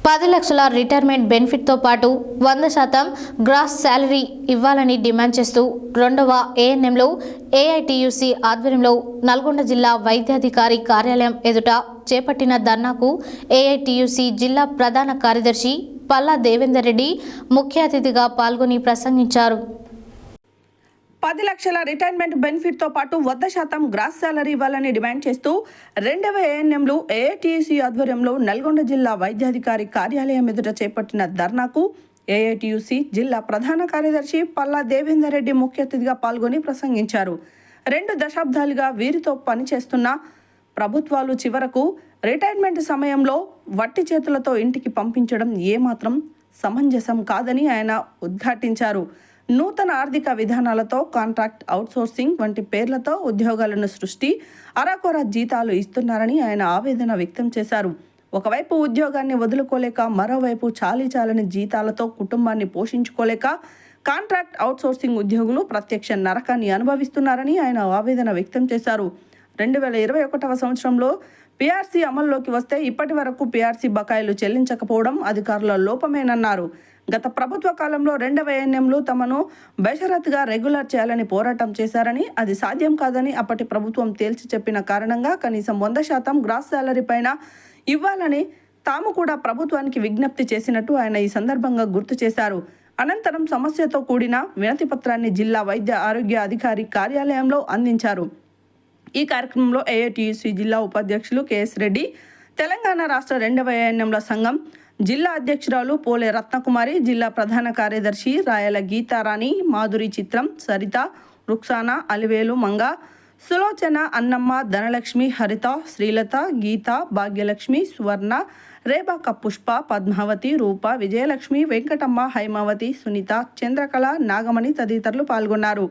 10 లక్షల రిటైర్మెంట్ బెనిఫిట్తో పాటు 100% gross salary ఇవ్వాలని డిమాండ్ చేస్తూ 2వ ఏఎన్ఎంలో ఏఐటియుసి ఆధ్వర్యంలో నల్గొండ జిల్లా వైద్యాధికారి కార్యాలయం ఎదుట చేపట్టిన ధర్నాకు ఏఐటియుసి జిల్లా ప్రధాన కార్యదర్శి పల్లా దేవేందర్ రెడ్డి ముఖ్య అతిథిగా పాల్గొని ప్రసంగించారు. 10 లక్షల రిటైర్మెంట్ బెనిఫిట్తో పాటు 100% గ్రాస్ శాలరీ ఇవ్వాలని డిమాండ్ చేస్తూ 2వ ఏఎన్ఎంలు ఏఐటియుసి ఆధ్వర్యంలో నల్గొండ జిల్లా వైద్యాధికారి కార్యాలయం ఎదుట చేపట్టిన ధర్నాకు ఏఐటియుసి జిల్లా ప్రధాన కార్యదర్శి పల్లా దేవేందర్ రెడ్డి ముఖ్య అతిథిగా పాల్గొని ప్రసంగించారు. 2 దశాబ్దాలుగా వీరితో పనిచేస్తున్న ప్రభుత్వాలు చివరకు రిటైర్మెంట్ సమయంలో వట్టి చేతులతో ఇంటికి పంపించడం ఏమాత్రం సమంజసం కాదని ఆయన ఉద్ఘాటించారు. నూతన ఆర్థిక విధానాలతో కాంట్రాక్ట్ అవుట్సోర్సింగ్ వంటి పేర్లతో ఉద్యోగాలను సృష్టి అరాకొర జీతాలు ఇస్తున్నారని ఆయన ఆవేదన వ్యక్తం చేశారు. ఒకవైపు ఉద్యోగాన్ని వదులుకోలేక మరోవైపు చాలీచాలని జీతాలతో కుటుంబాన్ని పోషించుకోలేక కాంట్రాక్ట్ అవుట్సోర్సింగ్ ఉద్యోగులు ప్రత్యక్ష నరకాన్ని అనుభవిస్తున్నారని ఆయన ఆవేదన వ్యక్తం చేశారు. 2021వ సంవత్సరంలో పీఆర్సీ అమల్లోకి వస్తే ఇప్పటి వరకు పీఆర్సీ బకాయిలు చెల్లించకపోవడం అధికారుల లోపమేనన్నారు. గత ప్రభుత్వ కాలంలో 2వ ఏఎన్ఎంలు తమను బేషరతుగా రెగ్యులర్ చేయాలని పోరాటం చేశారని, అది సాధ్యం కాదని అప్పటి ప్రభుత్వం తేల్చి చెప్పిన కారణంగా కనీసం 100% గ్రాస్ శాలరీ పైన ఇవ్వాలని తాము కూడా ప్రభుత్వానికి విజ్ఞప్తి చేసినట్టు ఆయన ఈ సందర్భంగా గుర్తు చేశారు. అనంతరం సమస్యతో కూడిన వినతి పత్రాన్ని జిల్లా వైద్య ఆరోగ్య అధికారి కార్యాలయంలో అందించారు. ఈ కార్యక్రమంలో ఏఐటియుసి జిల్లా ఉపాధ్యక్షులు కెఎస్ రెడ్డి, తెలంగాణ రాష్ట్ర 2వ ఏఎన్ఎంల సంఘం జిల్లా అధ్యక్షురాలు పోలే రత్నకుమారి, జిల్లా ప్రధాన కార్యదర్శి రాయల గీతారాణి, మాధురి చిత్రం, సరిత, రుక్సానా, అలివేలు మంగ, సులోచన, అన్నమ్మ, ధనలక్ష్మి, హరిత, శ్రీలత, గీత, భాగ్యలక్ష్మి, సువర్ణ, రేబాక పుష్ప, పద్మావతి, రూప, విజయలక్ష్మి, వెంకటమ్మ, హైమావతి, సునీత, చంద్రకళ, నాగమణి తదితరులు పాల్గొన్నారు.